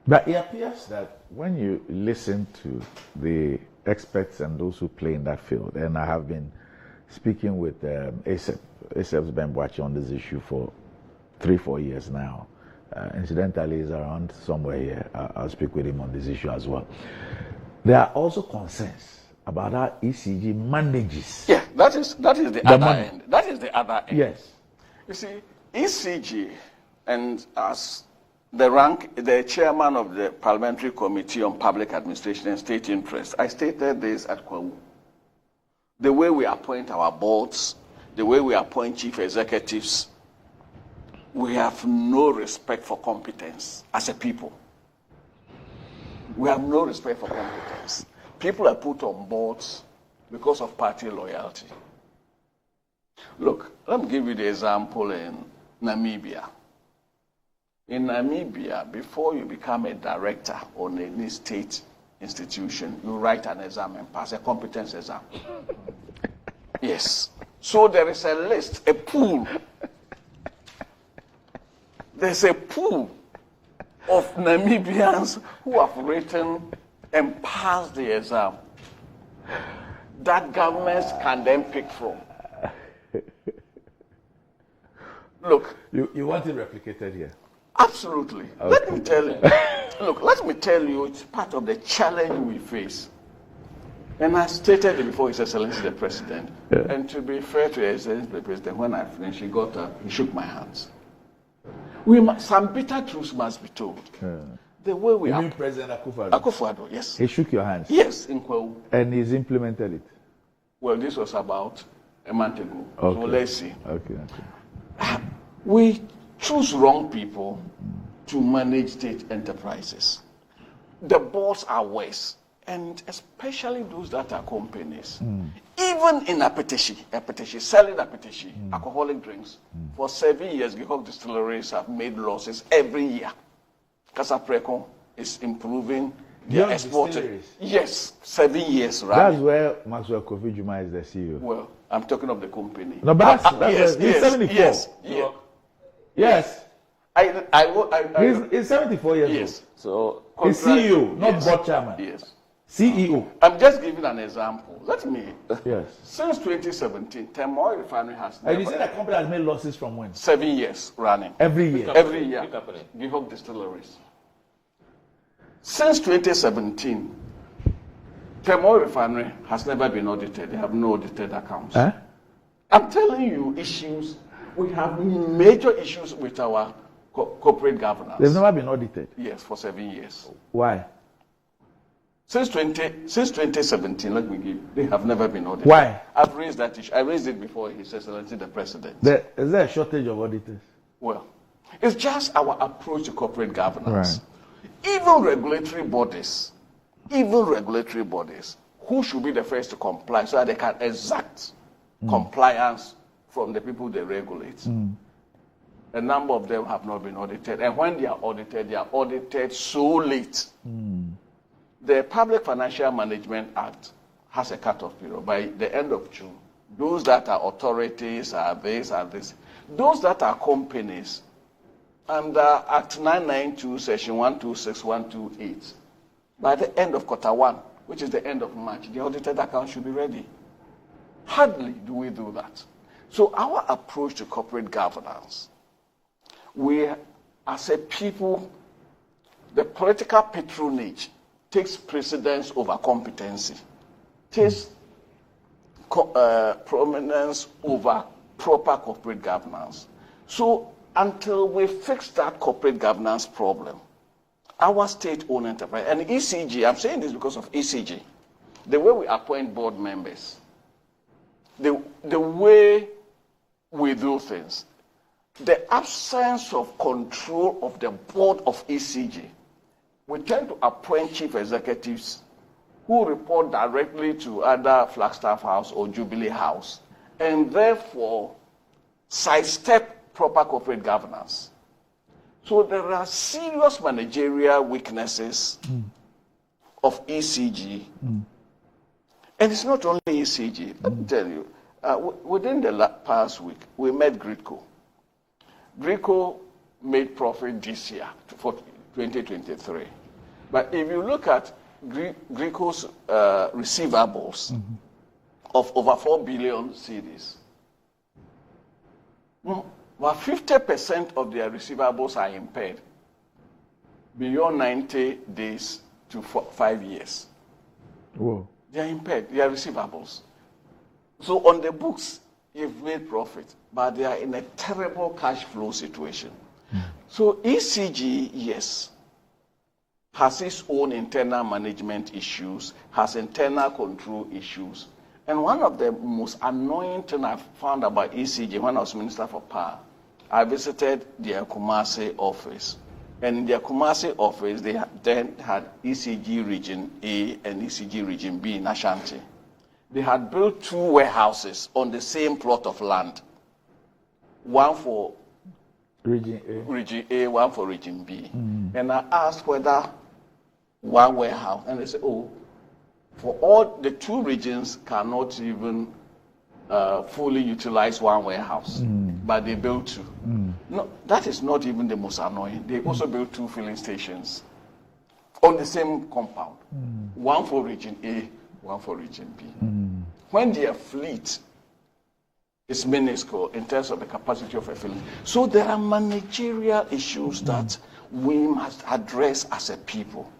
But it appears that when you listen to the experts and those who play in that field, and I have been speaking with ASEP's Ben Boachi on this issue for 3-4 years now. Incidentally, he's around somewhere here. I'll speak with him on this issue as well. There are also concerns about how ECG manages. Yeah, that is the other end. That is the other end. Yes. You see, ECG, and as the chairman of the Parliamentary Committee on Public Administration and State Interest, I stated this at Kwawu. The way we appoint our boards, the way we appoint chief executives, we have no respect for competence as a people. We have no respect for competence. People are put on boards because of party loyalty. Look, let me give you the example in Namibia. In Namibia, before you become a director on any state institution, you write an exam and pass a competence exam. Yes. So there is a list, a pool. There's a pool of Namibians who have written and passed the exam that governments can then pick from. Look. You want it replicated here? Absolutely. Okay. Let me tell you. Look, let me tell you, it's part of the challenge we face. And I stated it before His Excellency the President. Yeah. And to be fair to His Excellency the President, when I finished, he got up, he shook my hands. Some bitter truths must be told. Yeah. The way we are. You mean President Akufo-Addo? Akufo-Addo, yes. He shook your hands? Yes, in Kwawu. And he's implemented it? Well, this was about a month ago. Okay. So let's see. Okay. We choose wrong people to manage state enterprises. The boards are worse, and especially those that are companies. Even in Apetishi, selling Apetishi, alcoholic drinks, for 7 years, GIHOC distilleries have made losses every year. Casapreco is improving their exporting. Yes, 7 years, right? That's where Maxwell Kofi Juma is the CEO. Well, I'm talking of the company. No, but that's he's 74. Yes. Yes. He's 74 years old. Yes. So he's CEO, not board chairman. Yes. CEO. I'm just giving an example. Let me. Yes. Since 2017, TOR refinery has. And you say the company has made losses from when? 7 years running. Every year. Every year. GIHOC distilleries. Since 2017, TOR refinery has never been audited. They have no audited accounts. Huh? I'm telling you issues. We have major issues with our corporate governance. They've never been audited? Yes, for 7 years. Why? Since 2017, they have never been audited. Why? I've raised that issue. I raised it before His Excellency the President. Is there a shortage of auditors? Well, it's just our approach to corporate governance. Right. Even regulatory bodies, who should be the first to comply so that they can exact compliance from the people they regulate. A number of them have not been audited. And when they are audited so late. The Public Financial Management Act has a cut-off period. By the end of June, those that are authorities are this. Those that are companies, under Act 992, Section 126, 128, by the end of Q1, which is the end of March, the audited account should be ready. Hardly do we do that. So our approach to corporate governance, we, as a people, the political patronage takes precedence over competency, takes prominence over proper corporate governance. So until we fix that corporate governance problem, our state-owned enterprise, and ECG, I'm saying this because of ECG, the way we appoint board members, the way we do things, the absence of control of the board of ECG, we tend to appoint chief executives who report directly to either Flagstaff House or Jubilee House, and therefore sidestep proper corporate governance. So there are serious managerial weaknesses of ECG. And it's not only ECG. Let me tell you, within the past week, we met GRICO. GRICO made profit this year, for 2023. But if you look at Greco's receivables of over 4 billion cedis, well, 50% of their receivables are impaired beyond 90 days to 5 years. Whoa. They are impaired, they are receivables. So on the books, you've made profit, but they are in a terrible cash flow situation. So ECG, yes, has its own internal management issues, has internal control issues. And one of the most annoying things I found about ECG when I was Minister for Power, I visited their Kumasi office. And in their Kumasi office, they then had ECG Region A and ECG Region B in Ashanti. They had built 2 warehouses on the same plot of land. One for Region A, one for Region B. And I asked whether one warehouse, and they said, oh, for all the 2 regions cannot even fully utilize one warehouse, but they built 2. No, that is not even the most annoying. They also built 2 filling stations on the same compound. One for Region A, one for Region B. When their fleet is minuscule in terms of the capacity of a filling. So there are managerial issues that we must address as a people.